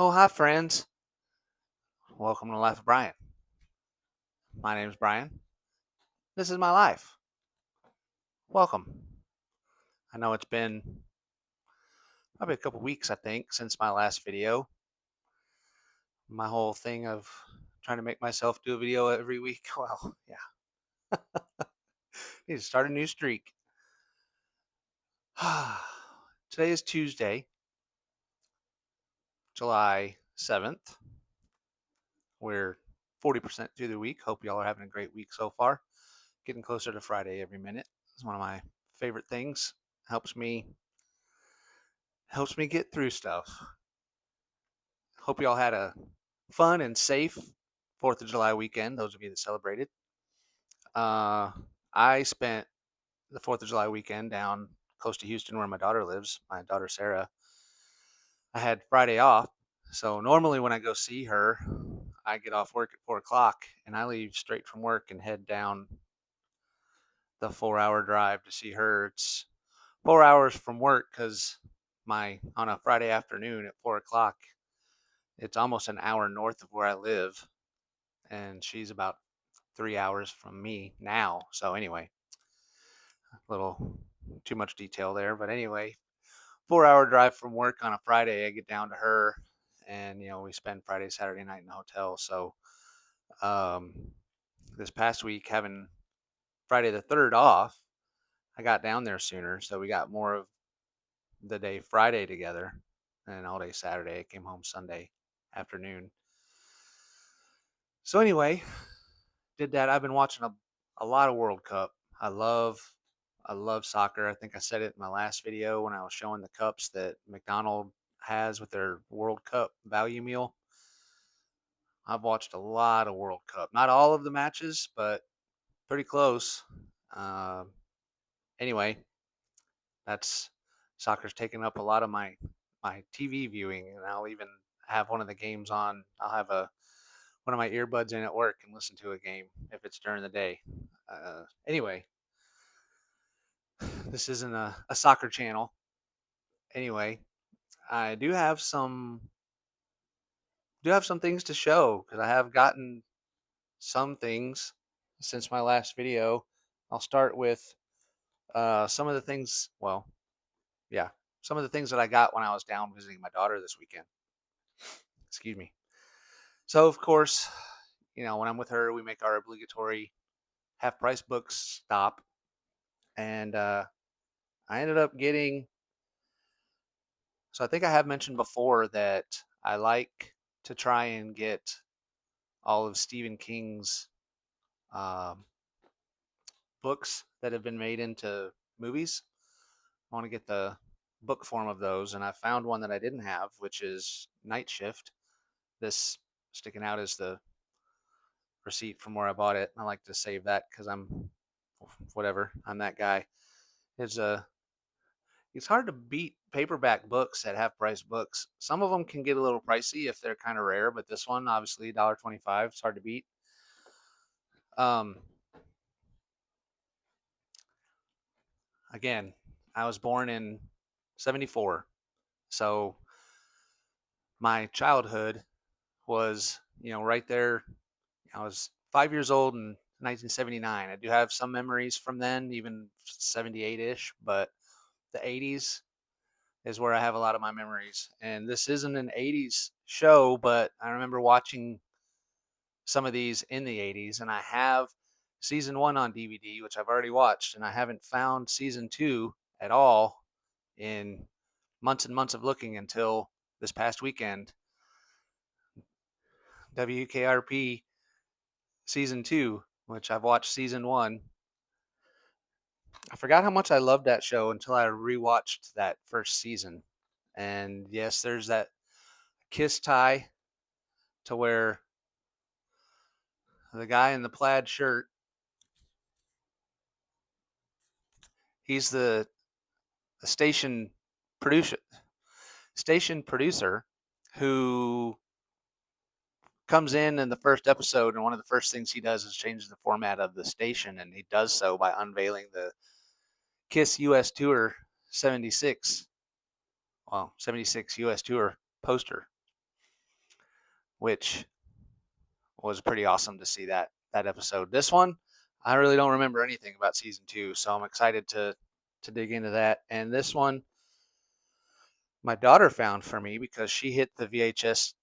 Oh, hi, friends. Welcome to Life of Brian. My name is Brian. This is my life. Welcome. I know it's been probably a couple weeks, I think, since my last video. My whole thing of trying to make myself do a video every week. Well, yeah, need to start a new streak. Today is Tuesday, July 7th. We're 40% through the week. Hope y'all are having a great week so far. Getting closer to Friday every minute. It's one of my favorite things. Helps me get through stuff. Hope you all had a fun and safe 4th of July weekend, those of you that celebrated. Uh, I spent the 4th of July weekend down close to Houston where my daughter lives, my daughter Sarah. I had Friday off. So normally when I go see her, I get off work at 4 o'clock and I leave straight from work and head down the 4 hour drive to see her. It's 4 hours from work because on a Friday afternoon at 4 o'clock, it's almost an hour north of where I live, and she's about 3 hours from me now. So anyway, a little too much detail there, but anyway, 4 hour drive from work on a Friday. I get down to her, and we spend Friday, Saturday night in the hotel. So um, this past week, having Friday the 3rd off, I got down there sooner, so we got more of the day Friday together, and all day Saturday. I came home Sunday afternoon. So anyway, did that. I've been watching a lot of World Cup. I love I love soccer. I think I said it in my last video when I was showing the cups that McDonald has with their World Cup value meal. I've watched a lot of World Cup. Not all of the matches, but pretty close. Um, anyway, that's soccer's taken up a lot of my TV viewing, and I'll even have one of the games on. I'll have a one of my earbuds in at work and listen to a game if it's during the day. Anyway, this isn't a soccer channel. Anyway, I do have some things to show because I have gotten some things since my last video. I'll start with some of the things. Well, yeah, some of the things that I got when I was down visiting my daughter this weekend. Excuse me. So of course, when I'm with her, we make our obligatory half price books stop, and I ended up getting. So I think I have mentioned before that I like to try and get all of Stephen King's um, books that have been made into movies. I want to get the book form of those, and I found one that I didn't have, which is Night Shift. This sticking out is the receipt from where I bought it. I like to save that because I'm that guy. It's hard to beat paperback books at half price books. Some of them can get a little pricey if they're kind of rare, but this one obviously $1.25. It's hard to beat. Um, Again, I was born in '74, so my childhood was right there. I was 5 years old in 1979. I do have some memories from then, even 78-ish, but the '80s is where I have a lot of my memories. And this isn't an '80s show, but I remember watching some of these in the '80s, and I have season one on DVD, which I've already watched, and I haven't found season two at all in months and months of looking until this past weekend. WKRP season two, which I've watched season one. I forgot how much I loved that show until I rewatched that first season. And yes, there's that kiss tie to where the guy in the plaid shirt, he's the producer station producer who comes in the first episode, and one of the first things he does is change the format of the station, and he does so by unveiling the Kiss US Tour 76, well, 76 US Tour poster. which was pretty awesome to see that episode. This one, I really don't remember anything about season 2, so I'm excited to dig into that. And this one, my daughter found for me because she hit the VHS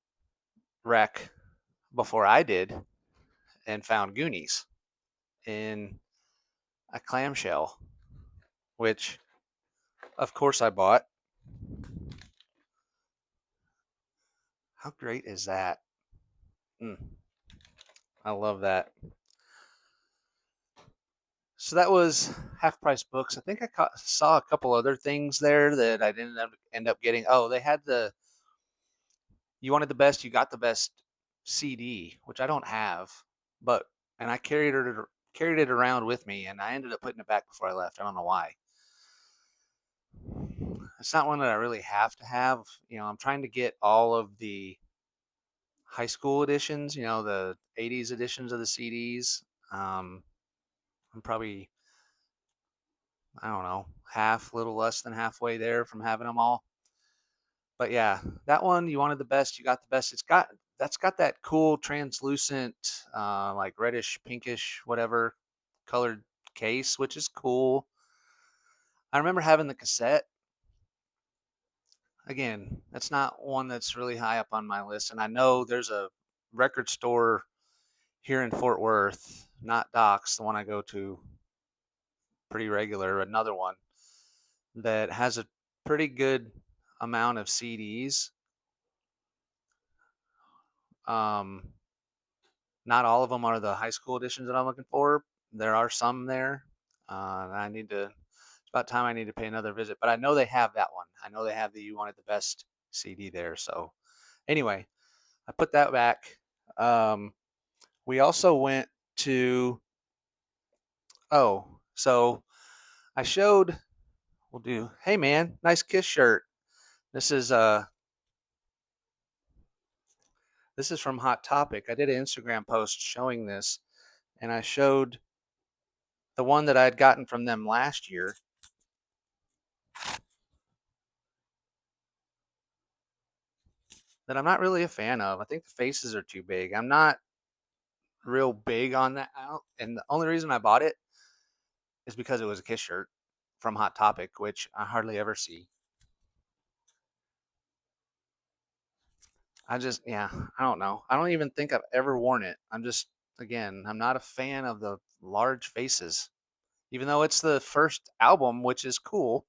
rack before I did and found Goonies in a clamshell, which of course I bought. How great is that? Mm, I love that. So that was Half Price Books. I think I saw a couple other things there that I didn't end up getting. Oh, they had the You Wanted the Best, You Got the Best CD, which I don't have, but and I carried it around with me, and I ended up putting it back before I left. I don't know why. It's not one that I really have to have. I'm trying to get all of the high school editions. The '80s editions of the CDs. I'm probably, I don't know, little less than halfway there from having them all. But yeah, that one, You Wanted the Best, You Got the Best. That's got that cool translucent, like reddish, pinkish, whatever colored case, which is cool. I remember having the cassette. Again, that's not one that's really high up on my list, and I know there's a record store here in Fort Worth, not Doc's, the one I go to pretty regular, another one that has a pretty good amount of CDs. Um, Not all of them are the high school editions that I'm looking for. There are some there. It's about time I need to pay another visit. But I know they have that one. I know they have the You Wanted the Best CD there. So anyway, I put that back. We also went to, so I showed, hey man, nice Kiss shirt. This is this is from Hot Topic. I did an Instagram post showing this, and I showed the one that I had gotten from them last year. That I'm not really a fan of. I think the faces are too big. I'm not real big on that out, and the only reason I bought it is because it was a Kiss shirt from Hot Topic, which I hardly ever see. Yeah, I don't know. I don't even think I've ever worn it. I'm not a fan of the large faces, even though it's the first album, which is cool.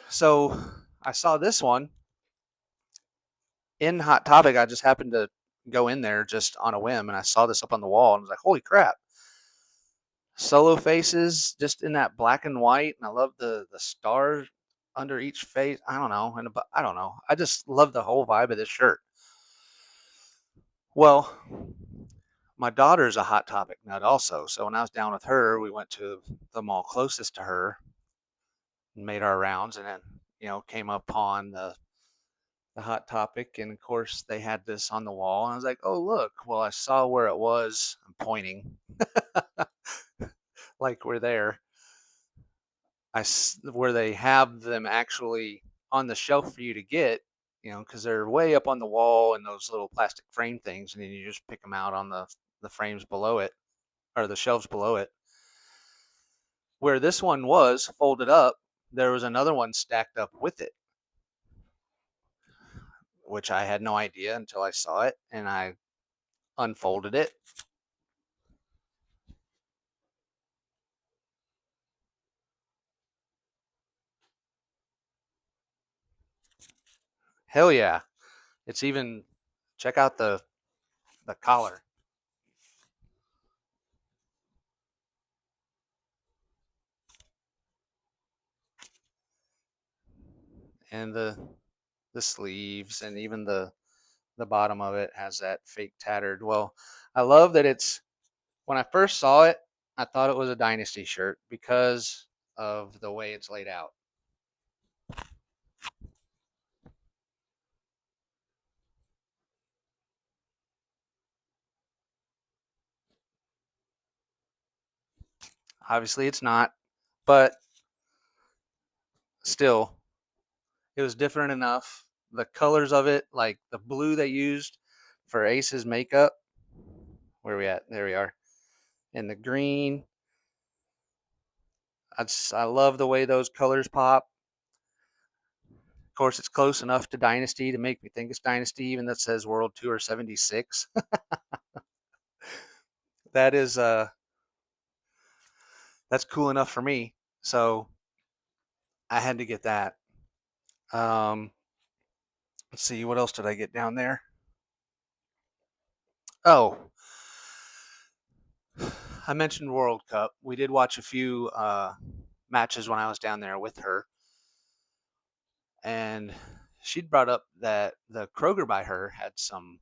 So I saw this one in Hot Topic. I just happened to go in there just on a whim, and I saw this up on the wall, and I was like, "Holy crap!" Solo faces just in that black and white, and I love the stars under each face. I don't know, I don't know. I just love the whole vibe of this shirt. Well, my daughter's a Hot Topic nut also, so when I was down with her, we went to the mall closest to her and made our rounds, and then came upon the Hot Topic, and of course they had this on the wall, and I was like, oh look, well I saw where it was. I'm pointing like we're there. Where they have them actually on the shelf for you to get, because they're way up on the wall in those little plastic frame things, and then you just pick them out on the frames below it, or the shelves below it. Where this one was folded up, there was another one stacked up with it, which I had no idea until I saw it, and I unfolded it. Hell yeah! It's even check out the collar and the sleeves, and even the bottom of it has that fake tattered. Well, I love that when I first saw it, I thought it was a Dynasty shirt because of the way it's laid out. Obviously, it's not, but still, it was different enough the colors of it, like the blue they used for Ace's makeup. Where are we at? There we are. And the green. I love the way those colors pop. Of course, it's close enough to Dynasty to make me think it's Dynasty, even that says World Tour 76. That is that's cool enough for me. So I had to get that. Um, let's see, what else did I get down there? Oh, I mentioned World Cup. We did watch a few matches when I was down there with her, and she'd brought up that the Kroger by her had some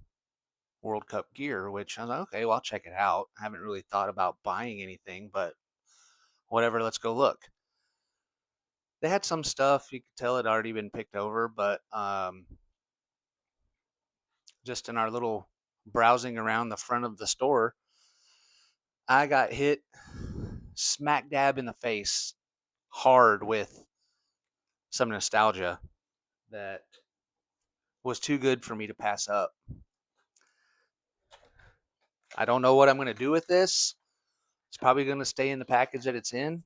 World Cup gear, which I was like, okay, well, I'll check it out. I haven't really thought about buying anything, but whatever, let's go look. They had some stuff you could tell had already been picked over, but just in our little browsing around the front of the store, I got hit smack dab in the face hard with some nostalgia that was too good for me to pass up. I don't know what I'm going to do with this. It's probably going to stay in the package that it's in.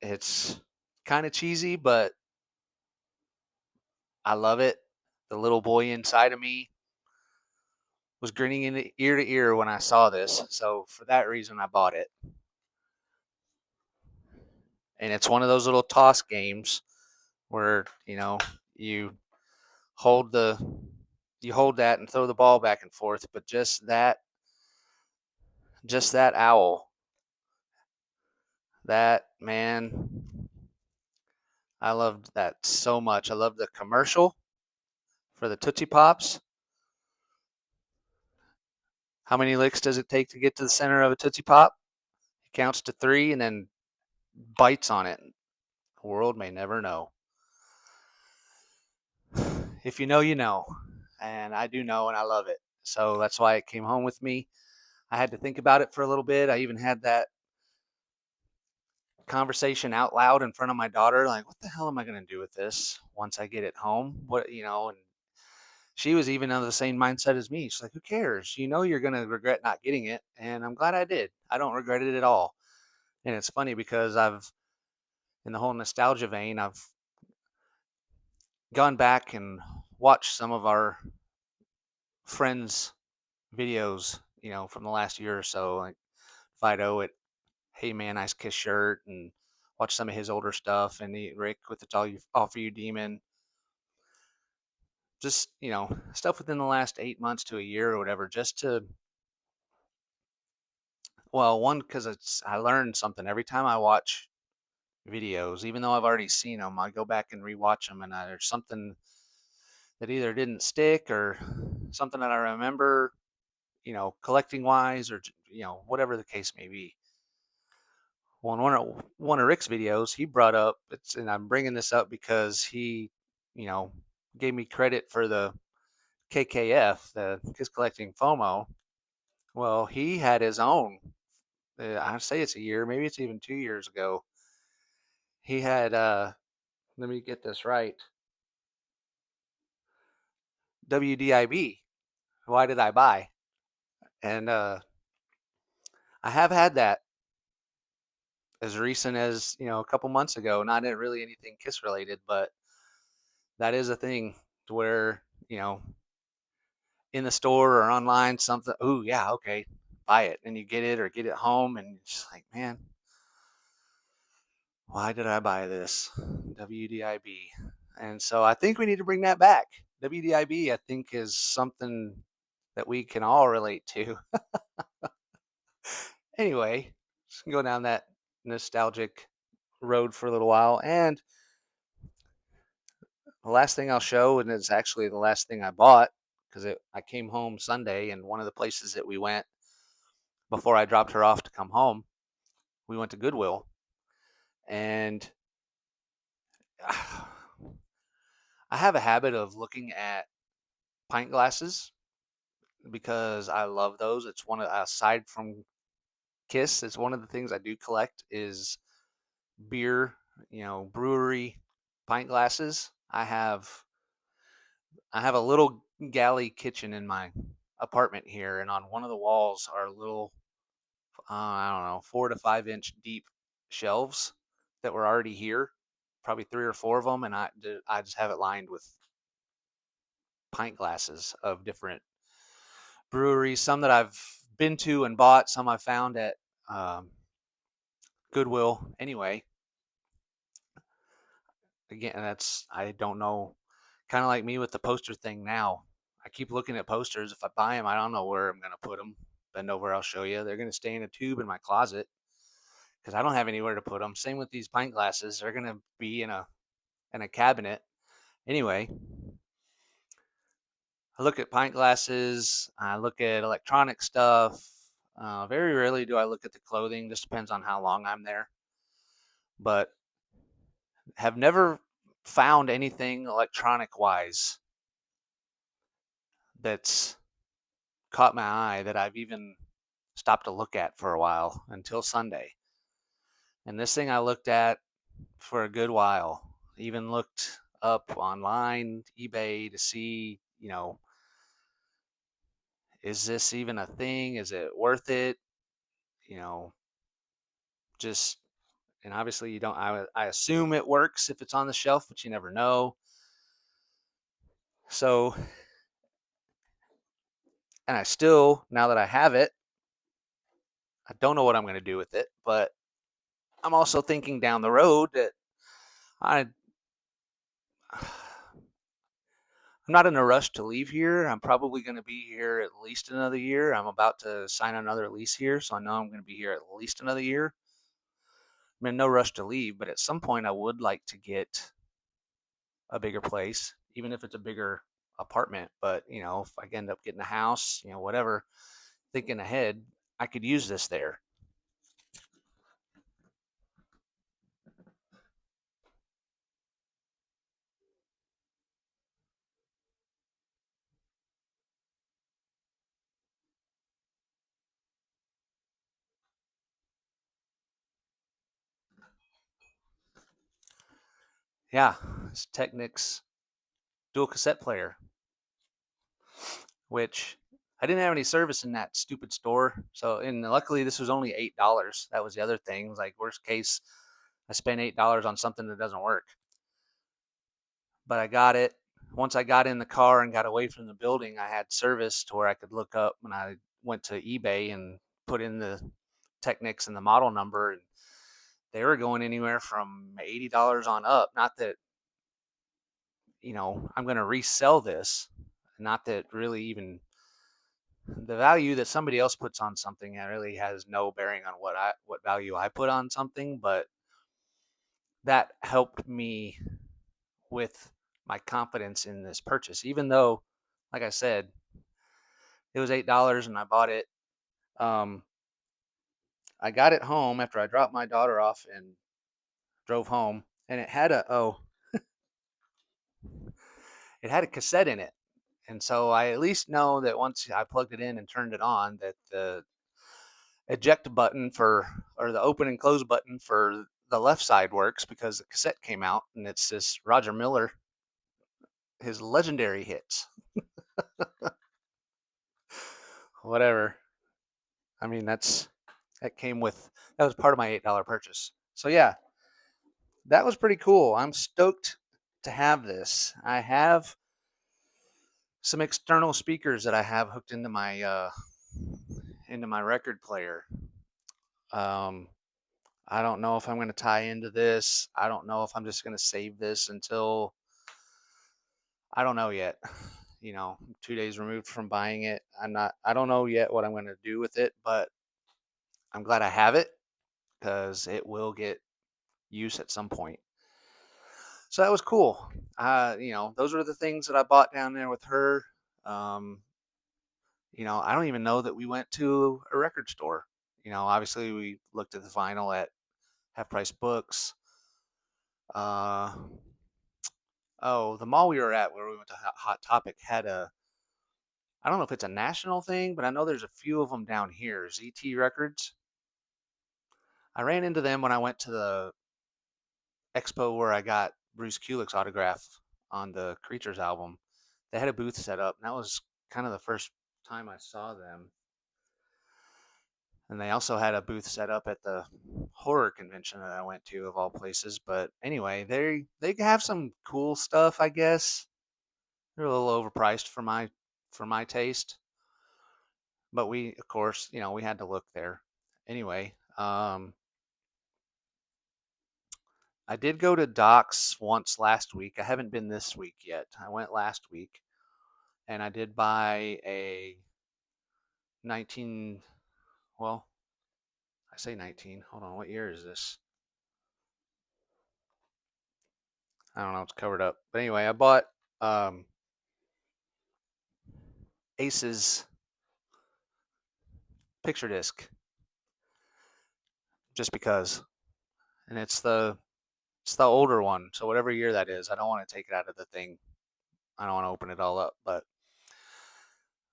It's kind of cheesy, but I love it. The little boy inside of me was grinning in ear to ear when I saw this. So for that reason, I bought it. And it's one of those little toss games where, you hold the you hold that and throw the ball back and forth, but just that owl, that man, I loved that so much. I love the commercial for the Tootsie Pops. How many licks does it take to get to the center of a Tootsie Pop? He counts to 3 and then bites on it. The world may never know. If you know, you know. And I do know, and I love it. So that's why it came home with me. I had to think about it for a little bit. I even had that conversation out loud in front of my daughter, like, what the hell am I going to do with this once I get it home? And she was even on the same mindset as me. She's like, who cares? You're going to regret not getting it. And I'm glad I did. I don't regret it at all. And it's funny because in the whole nostalgia vein, I've gone back and watched some of our friends' videos, from the last year or so, like Fido at Hey Man, Ice Kiss Shirt, and watch some of his older stuff, and Rick with It's All For You Demon. Just, stuff within the last 8 months to a year or whatever, just to, well, one, because I learned something every time I watch videos, even though I've already seen them, I go back and rewatch them, and there's something that either didn't stick or something that I remember, collecting wise, or whatever the case may be. Well, in one of Rick's videos, he brought up and I'm bringing this up because he, you know, gave me credit for the KKF, the Kiss Collecting FOMO. Well, he had his own. I say it's a year, maybe it's even 2 years ago. He had, let me get this right, WDIB. Why did I buy? And I have had that as recent as a couple months ago. Not really anything Kiss related, but that is a thing to where in the store or online something. Oh yeah, okay, buy it, and you get it or get it home, and it's just like, man, why did I buy this? WDIB. And so I think we need to bring that back. WDIB, I think, is something that we can all relate to. Anyway, just go down that nostalgic road for a little while. And the last thing I'll show, and it's actually the last thing I bought, because I came home Sunday, and one of the places that we went before I dropped her off to come home, we went to Goodwill. And I have a habit of looking at pint glasses because I love those. It's one of, aside from Kiss, it's one of the things I do collect is beer, brewery pint glasses. I have I have a little galley kitchen in my apartment here, and on one of the walls are little, I don't know, 4 to 5 inch deep shelves that were already here, probably 3 or 4 of them, and I just have it lined with pint glasses of different breweries, some that I've been to and bought, some I found at um, Goodwill. Anyway, again, that's I don't know. Kind of like me with the poster thing now. I keep looking at posters. If I buy them, I don't know where I'm gonna put them. Bend over, I'll show you. They're gonna stay in a tube in my closet because I don't have anywhere to put them. Same with these pint glasses. They're gonna be in a cabinet. Anyway, I look at pint glasses. I look at electronic stuff. Very rarely do I look at the clothing. Just depends on how long I'm there. But have never found anything electronic wise that's caught my eye that I've even stopped to look at for a while until Sunday. And this thing I looked at for a good while. Even looked up online, eBay to see, is this even a thing? Is it worth it? You know, just and obviously you don't I assume it works if it's on the shelf, but you never know. So, and I still, now that I have it, I don't know what I'm going to do with it, but I'm also thinking down the road that I I'm not in a rush to leave here. I'm probably going to be here at least another year. I'm about to sign another lease here, so I know I'm going to be here at least another year. I'm in no rush to leave, but at some point I would like to get a bigger place, even if it's a bigger apartment. But, if I end up getting a house, whatever, thinking ahead, I could use this there. Yeah, it's Technics dual cassette player, which I didn't have any service in that stupid store. So, and luckily this was only $8. That was the other thing. It was like worst case, I spent $8 on something that doesn't work. But I got it. Once I got in the car and got away from the building, I had service to where I could look up when I went to eBay and put in the Technics and the model number, and they were going anywhere from $80 on up. Not that, I'm going to resell this. Not that really even the value that somebody else puts on something really has no bearing on what value I put on something, but that helped me with my confidence in this purchase. Even though, like I said, it was $8 and I bought it. Um, I got it home after I dropped my daughter off and drove home, and it had a cassette in it. And so I at least know that once I plugged it in and turned it on, that the eject button or the open and close button for the left side works because the cassette came out and it's this Roger Miller, his legendary hits. Whatever. I mean, that was part of my $8 purchase. So yeah, that was pretty cool. I'm stoked to have this. I have some external speakers that I have hooked into my record player. Um, I don't know if I'm going to tie into this. I don't know if I'm just going to save this until I don't know yet. I'm 2 days removed from buying it. I don't know yet what I'm going to do with it, but I'm glad I have it because it will get use at some point. So that was cool. Those were the things that I bought down there with her. Um, I don't even know that we went to a record store. Obviously we looked at the vinyl at Half Price Books. Uh, oh, the mall we were at where we went to Hot Topic had I don't know if it's a national thing, but I know there's a few of them down here. ZT Records. I ran into them when I went to the expo where I got Bruce Kulick's autograph on the Creatures album. They had a booth set up, and that was kind of the first time I saw them. And they also had a booth set up at the horror convention that I went to, of all places. But anyway, they have some cool stuff, I guess. They're a little overpriced for my taste, but we, of course, we had to look there. Anyway, I did go to Docs once last week. I haven't been this week yet. I went last week, and I did buy a 19. Well, I say 19. Hold on, what year is this? I don't know. It's covered up. But anyway, I bought um, Ace's picture disc just because, and it's the older one. So whatever year that is, I don't want to take it out of the thing. I don't want to open it all up, but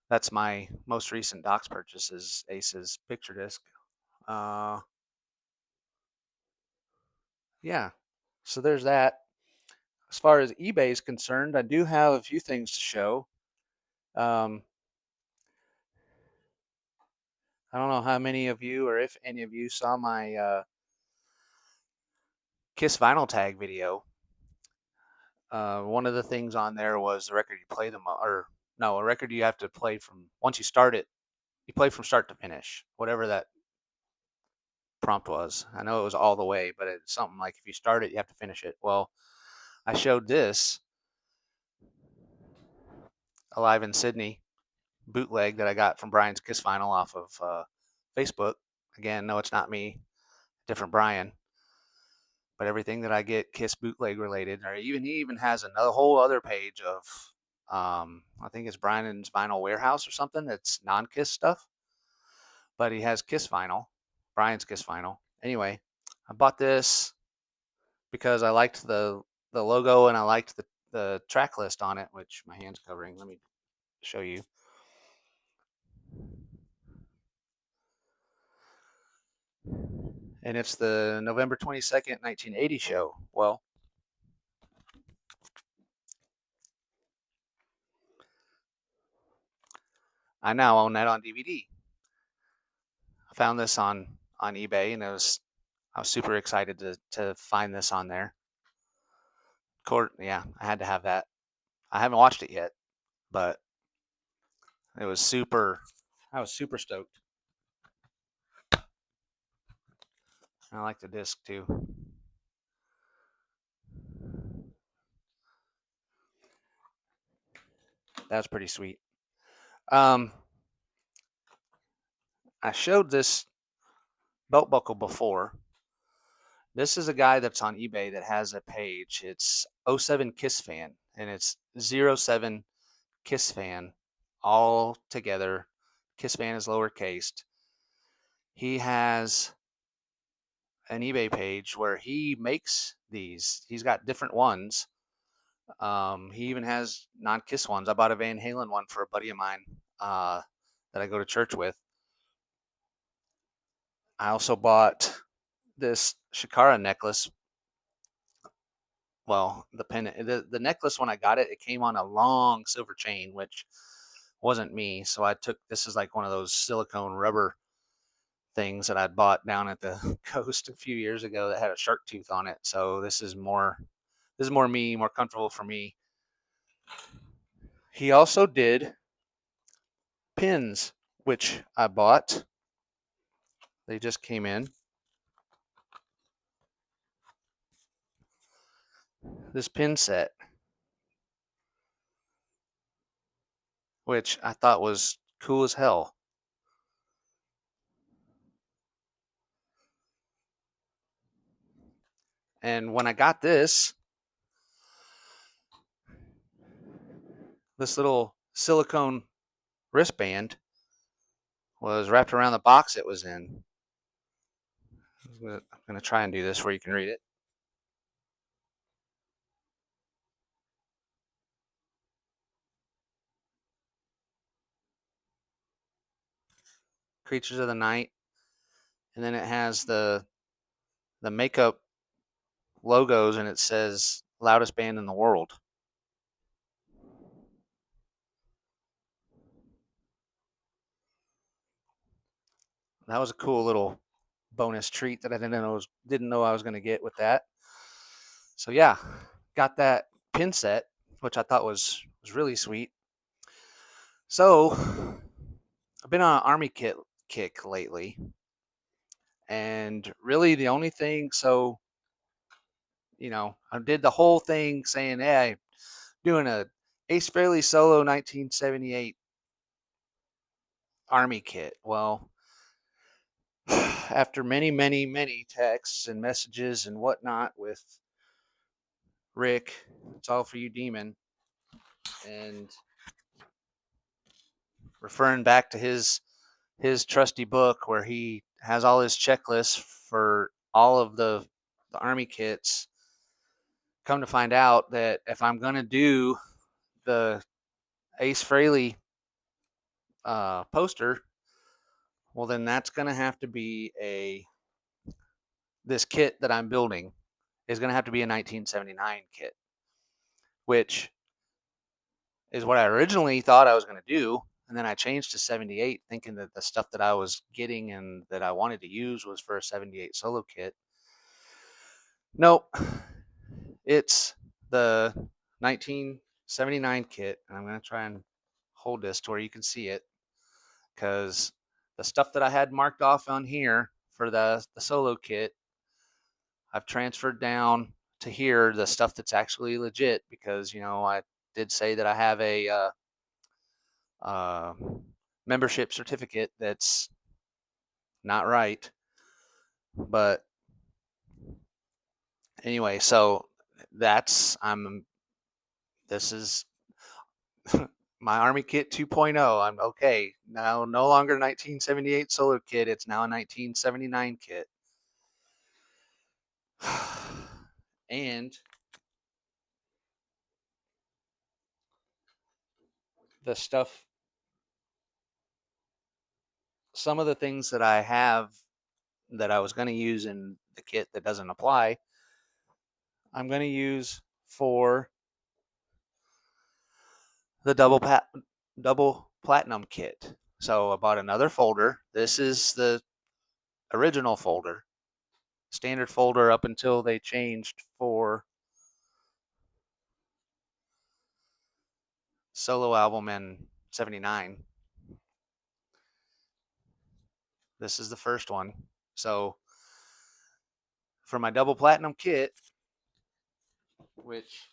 that's my most recent Docs purchase is Ace's picture disc. Uh, yeah. So there's that. As far as eBay is concerned, I do have a few things to show. Um, I don't know how many of you, or if any of you, saw my Kiss vinyl tag video. One of the things on there was the record you play them, or no, a record you have to play from once you start it. You play from start to finish, whatever that prompt was. I know it was all the way, but it's something like if you start it, you have to finish it. Well, I showed this Alive in Sydney bootleg that I got from Brian's Kiss Vinyl off of Facebook. Again, no, it's not me, different Brian. But everything that I get Kiss bootleg related, or he even has another whole other page of, I think it's Brian's Vinyl Warehouse or something that's non-Kiss stuff. But he has Kiss Vinyl, Brian's Kiss Vinyl. Anyway, I bought this because I liked the logo and I liked the track list on it, which my hand's covering. Let me show you. And it's the November 22nd, 1980 show. Well, I now own that on DVD. I found this on eBay, and I was super excited to find this on there. Yeah, I had to have that. I haven't watched it yet, but it was super. I was super stoked. I like the disc too. That's pretty sweet. Um, I showed this belt buckle before. This is a guy that's on eBay that has a page. It's 07 Kiss Fan, and it's 07 Kiss Fan all together. Kiss Fan is lowercase. He has an eBay page where he makes these. He's got different ones. He even has non-Kiss ones. I bought a Van Halen one for a buddy of mine that I go to church with. I also bought this Shakara necklace. Well, the pendant, the necklace when I got it, it came on a long silver chain, which wasn't me. So I took this is like one of those silicone rubber things that I'd bought down at the coast a few years ago that had a shark tooth on it. So this is more me, more comfortable for me. He also did pins, which I bought. They just came in. This pin set, which I thought was cool as hell. And when I got this little silicone wristband was wrapped around the box it was in. I'm going to try and do this where you can read it. Creatures of the Night. And then it has the makeup logos and it says loudest band in the world. that was a cool little bonus treat that I didn't know I was going to get with that. So yeah, got that pin set, which I thought was really sweet. So I've been on an army kit kick lately, and really the only thing. So I did the whole thing saying, "Hey, I'm doing a Ace Frehley solo 1978 army kit." Well, after many, many, many texts and messages and whatnot with Rick, it's all for you, Demon, and referring back to his trusty book where he has all his checklists for all of the army kits. Come to find out that if I'm gonna do the Ace Frehley poster, well then that's gonna have to be this kit that I'm building is gonna have to be a 1979 kit, which is what I originally thought I was gonna do. And then I changed to 78, thinking that the stuff that I was getting and that I wanted to use was for a 78 solo kit. Nope. It's the 1979 kit. And I'm going to try and hold this to where you can see it, because the stuff that I had marked off on here for the solo kit, I've transferred down to here the stuff that's actually legit, because, I did say that I have a uh, membership certificate that's not right. But anyway, so this is my Army Kit 2.0. I'm okay. Now, no longer 1978 solo kit. It's now a 1979 kit. And the stuff, some of the things that I have that I was going to use in the kit that doesn't apply, I'm going to use for the double platinum kit. So I bought another folder. This is the original folder, standard folder up until they changed for solo album in 79. This is the first one. So for my double platinum kit, which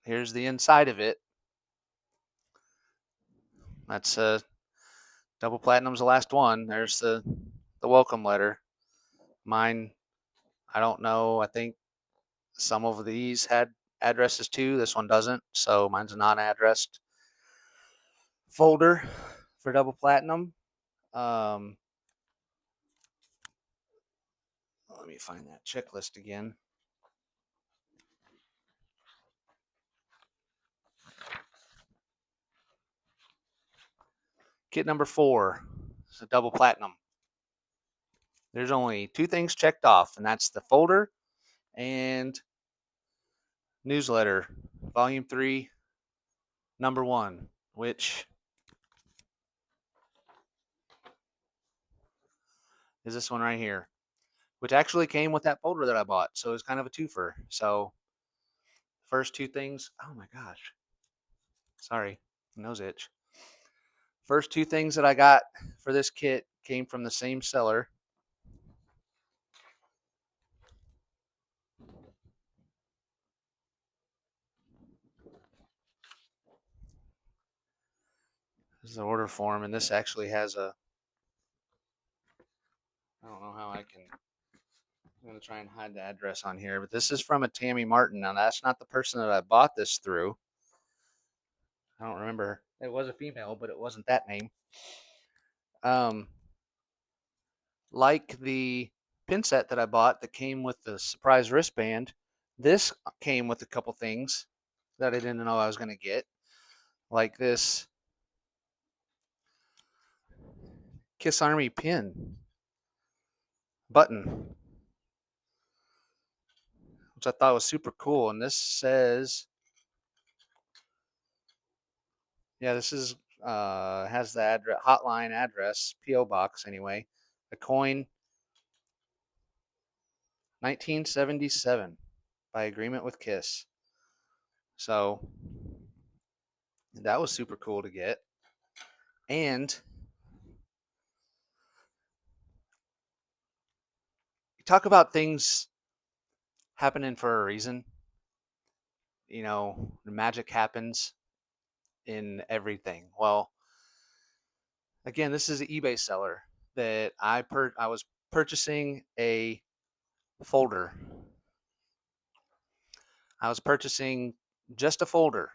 here's the inside of it. That's double platinum's the last one. There's the welcome letter. Mine, I don't know. I think some of these had addresses too. This one doesn't, so mine's a non-addressed folder for double platinum. Um, Let me find that checklist again. Kit number 4 is a double platinum. There's only 2 things checked off, and that's the folder and newsletter, volume 3, number 1, which is this one right here, which actually came with that folder that I bought. So it's kind of a twofer. So first 2 things, oh my gosh, sorry, nose itch. First 2 things that I got for this kit came from the same seller. This is the order form, and this actually has I don't know how I'm going to try and hide the address on here, but this is from a Tammy Martin. Now, that's not the person that I bought this through. I don't remember. It was a female, but it wasn't that name. Um, like the pin set that I bought that came with the surprise wristband, this came with a couple things that I didn't know I was going to get, like this Kiss Army pin button, which I thought was super cool. And this says, yeah, this is has the hotline address, PO box anyway. A coin, 1977, by agreement with Kiss. So that was super cool to get. And you talk about things happening for a reason. The magic happens in everything. Well, again, this is an eBay seller that I was purchasing a folder. I was purchasing just a folder.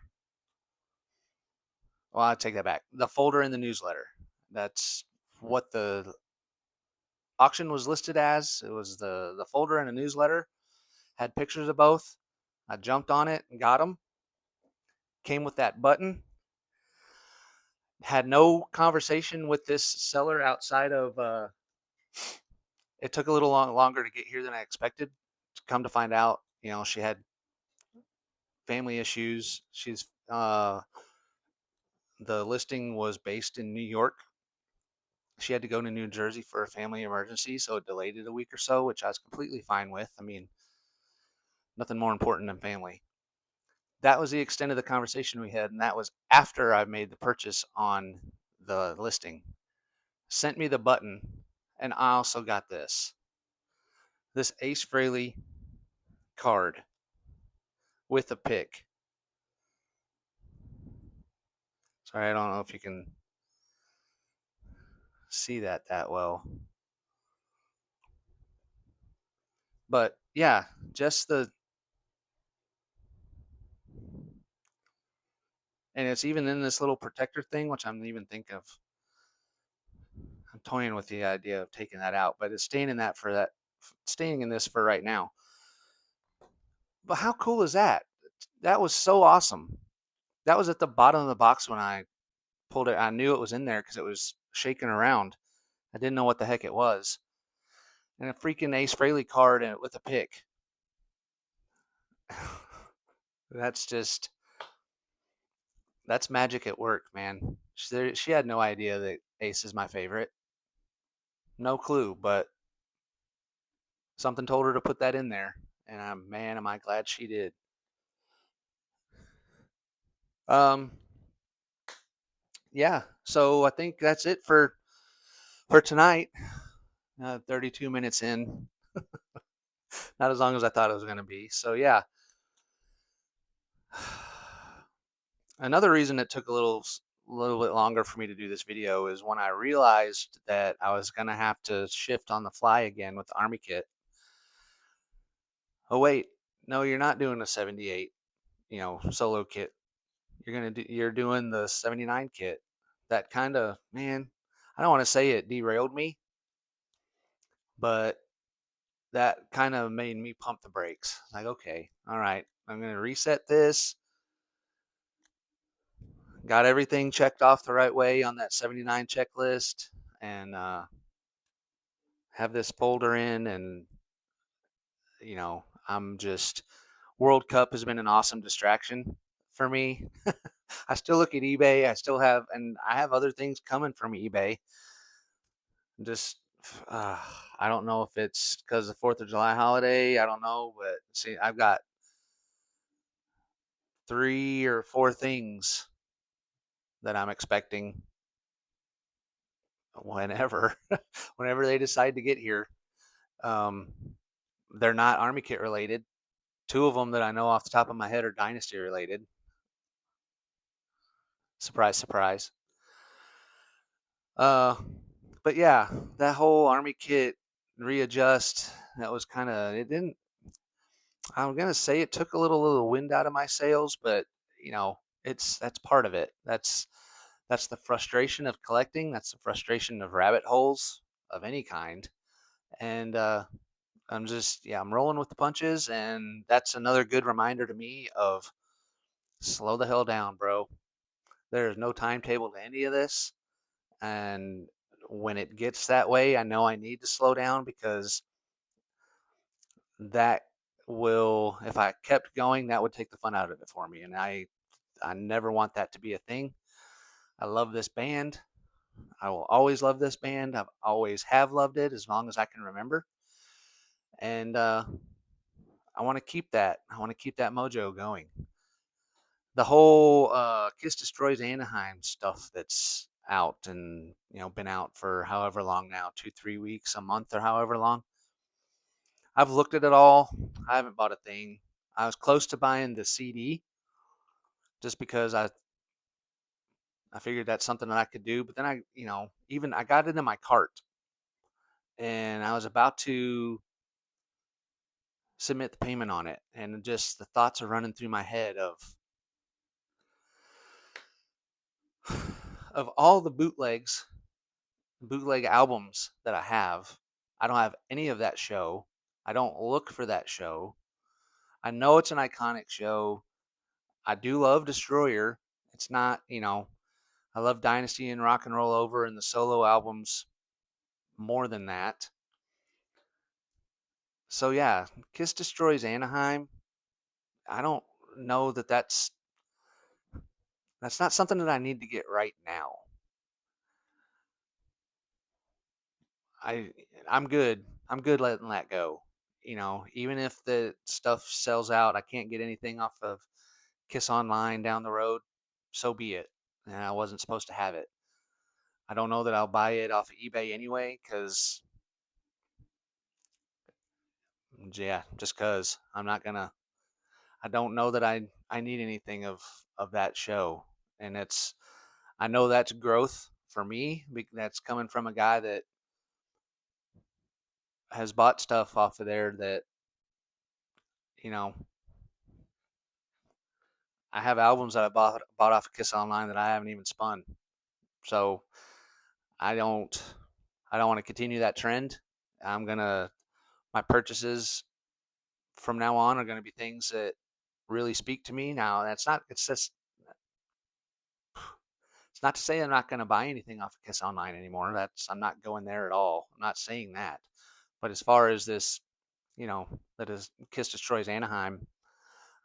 Well, I take that back. The folder in the newsletter. That's what the auction was listed as. It was the folder in a newsletter. Had pictures of both. I jumped on it and got them. Came with that button. Had no conversation with this seller outside of. It took a little longer to get here than I expected. Come to find out, she had family issues. The listing was based in New York. She had to go to New Jersey for a family emergency, so it delayed it a week or so, which I was completely fine with. I mean, nothing more important than family. That was the extent of the conversation we had, and that was after I made the purchase on the listing. Sent me the button, and I also got this Ace Frehley card with a pick. Sorry, I don't know if you can see that well. But yeah, just and it's even in this little protector thing, which I'm even thinking of. I'm toying with the idea of taking that out, but it's staying in this for right now. But how cool is that? That was so awesome. That was at the bottom of the box when I pulled it. I knew it was in there because it was shaking around. I didn't know what the heck it was. And a freaking Ace Frehley card with a pick. That's just that's magic at work, man. She had no idea that Ace is my favorite. No clue, but something told her to put that in there, and man, am I glad she did. Um, yeah. So I think that's it for tonight. 32 minutes in, not as long as I thought it was going to be. So yeah. Another reason it took a little bit longer for me to do this video is when I realized that I was going to have to shift on the fly again with the Army kit. Oh wait, no, you're not doing a 78, solo kit. You're doing the 79 kit. That kind of, man, I don't want to say it derailed me, but that kind of made me pump the brakes. Like, okay, all right, I'm going to reset this. Got everything checked off the right way on that 79 checklist, and have this folder in, and I'm just World Cup has been an awesome distraction for me. I still look at eBay. I have other things coming from eBay. Just, I don't know if it's because of the 4th of July holiday. I don't know, but see, I've got 3 or 4 things that I'm expecting whenever, whenever they decide to get here. Um, they're not Army Kit related. 2 of them that I know off the top of my head are Dynasty related. Surprise, surprise. Uh, but yeah, that whole Army Kit readjust, that was kind of, it didn't, I'm gonna say it took a little wind out of my sails, but that's part of it. That's the frustration of collecting. That's the frustration of rabbit holes of any kind. And I'm rolling with the punches, and that's another good reminder to me of slow the hell down, bro. There's no timetable to any of this, and when it gets that way, I know I need to slow down because that will, if I kept going, that would take the fun out of it for me, and I never want that to be a thing. I love this band. I will always love this band. I've always have loved it as long as I can remember. And I want to keep that. I want to keep that mojo going. The whole Kiss Destroys Anaheim stuff that's out and been out for however long now, 2, 3 weeks, a month, or however long. I've looked at it all. I haven't bought a thing. I was close to buying the CD just because I figured that's something that I could do. But then even I got it in my cart and I was about to submit the payment on it, and just the thoughts are running through my head of all the bootleg albums that I have. I don't have any of that show. I don't look for that show. I know it's an iconic show. I do love Destroyer. It's not, I love Dynasty and Rock and Roll Over and the solo albums more than that. So yeah, Kiss Destroys Anaheim. I don't know that that's not something that I need to get right now. I I'm good. I'm good letting that go. Even if the stuff sells out, I can't get anything off of Kiss Online down the road, so be it. And I wasn't supposed to have it. I don't know that I'll buy it off of eBay anyway, because yeah, just cause I'm not gonna. I don't know that I need anything of that show, and I know that's growth for me. That's coming from a guy that has bought stuff off of there that you know I have albums that I bought off of Kiss Online that I haven't even spun. So I don't I don't want to continue that trend. I'm gonna My purchases from now on are gonna be things that really speak to me. Now that's not it's just it's not to say I'm not gonna buy anything off of Kiss Online anymore. I'm not going there at all. I'm not saying that. But as far as this, that is Kiss Destroys Anaheim,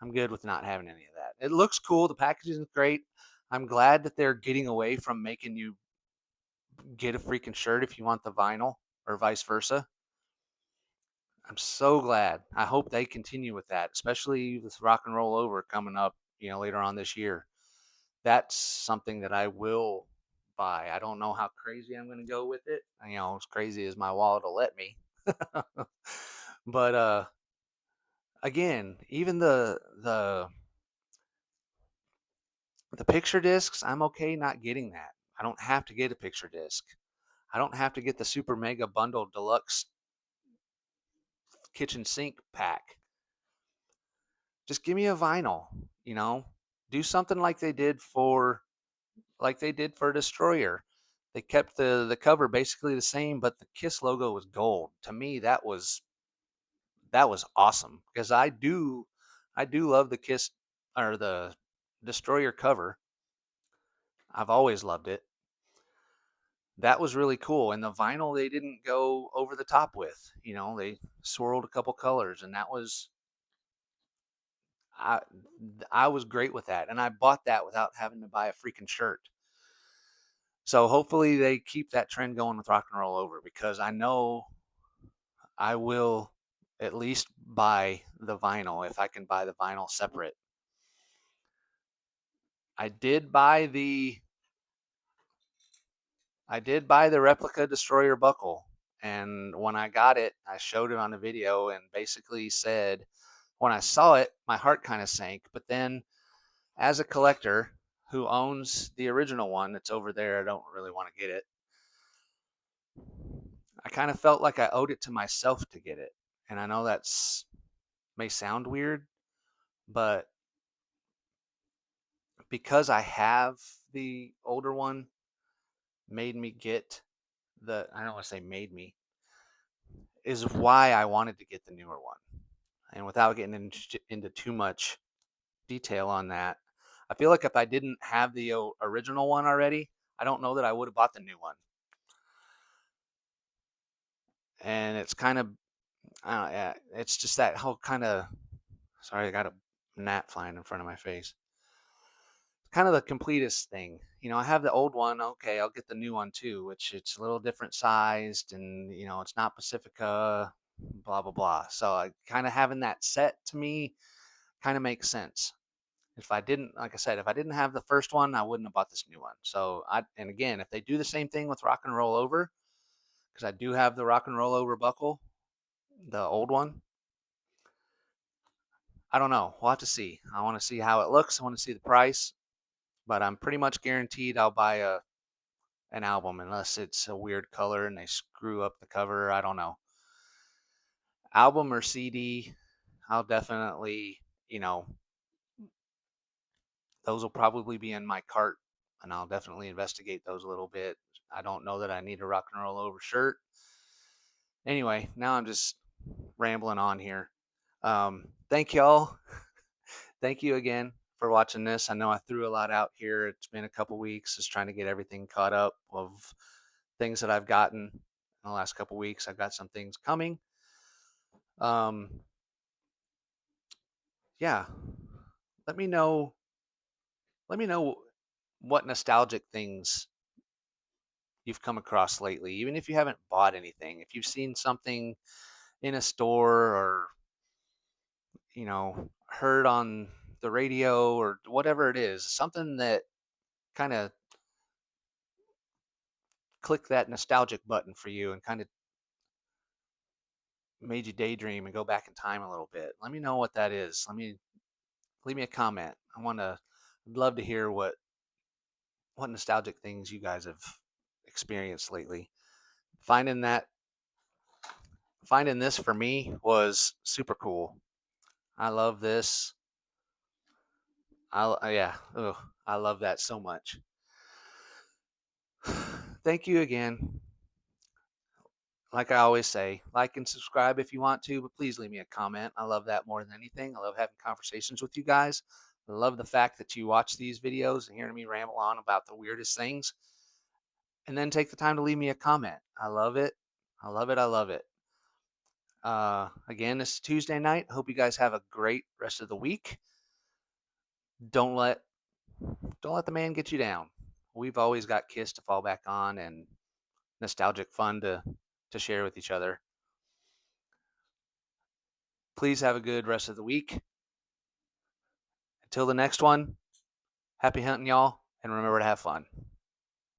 I'm good with not having any of that. It looks cool. The packaging is great. I'm glad that they're getting away from making you get a freaking shirt if you want the vinyl or vice versa. I'm so glad. I hope they continue with that, especially with Rock and Roll Over coming up, later on this year. That's something that I will buy. I don't know how crazy I'm going to go with it. As crazy as my wallet will let me. But again, even the picture discs, I'm okay not getting that. I don't have to get a picture disc. I don't have to get the super mega bundle deluxe kitchen sink pack. Just give me a vinyl, you know. Do something like they did for Destroyer. They kept the cover basically the same, but the Kiss logo was gold. To me, that was awesome because I do love the Kiss or the Destroyer cover. I've always loved it. That was really cool. And the vinyl they didn't go over the top with. They swirled a couple colors, and I I was great with that. And I bought that without having to buy a freaking shirt. So hopefully they keep that trend going with Rock and Roll Over, because I know I will at least buy the vinyl if I can buy the vinyl separate. I did buy the replica Destroyer buckle, and when I got it, I showed it on the video and basically said, when I saw it, my heart kind of sank. But then, as a collector who owns the original one that's over there, I don't really want to get it. I kind of felt like I owed it to myself to get it. And I know that's may sound weird, but because I have the older one, made me get I don't want to say made me, is why I wanted to get the newer one. And without getting into too much detail on that, I feel like if I didn't have the original one already, I don't know that I would have bought the new one. And it's kind of, yeah, it's just that whole kind of, sorry, I got a gnat flying in front of my face. kind of the completest thing. I have the old one. Okay, I'll get the new one too, which it's a little different sized, and it's not Pacifica, blah blah blah. So kind of having that set to me kind of makes sense. If I didn't, like I said, if I didn't have the first one, I wouldn't have bought this new one. And again, if they do the same thing with Rock and Roll Over, because I do have the Rock and Roll Over buckle, the old one, I don't know. We'll have to see. I want to see how it looks. I want to see the price, but I'm pretty much guaranteed I'll buy an album unless it's a weird color and they screw up the cover. I don't know. Album or CD, I'll definitely, you know, those will probably be in my cart and I'll definitely investigate those a little bit. I don't know that I need a rock and roll over shirt. Anyway, now I'm just rambling on here. Thank y'all. Thank you again for watching this. I know I threw a lot out here. It's been a couple weeks just trying to get everything caught up of things that I've gotten in the last couple weeks. I've got some things coming. Um, yeah, let me know. Let me know what nostalgic things you've come across lately, even if you haven't bought anything. If you've seen something in a store or heard on the radio or whatever it is, something that kind of click that nostalgic button for you and kind of made you daydream and go back in time a little bit. Let me know what that is. Leave me a comment. I'd love to hear what nostalgic things you guys have experienced lately. Finding that finding this for me was super cool. I love this. Yeah, ugh, I love that so much. Thank you again. Like I always say, like and subscribe if you want to, but please leave me a comment. I love that more than anything. I love having conversations with you guys. I love the fact that you watch these videos and hearing me ramble on about the weirdest things and then take the time to leave me a comment. I love it. I love it. I love it. Again, this is Tuesday night. Hope you guys have a great rest of the week. Don't let don't let the man get you down. We've always got Kiss to fall back on and nostalgic fun to share with each other. Please have a good rest of the week. Until the next one, happy hunting, y'all, and remember to have fun.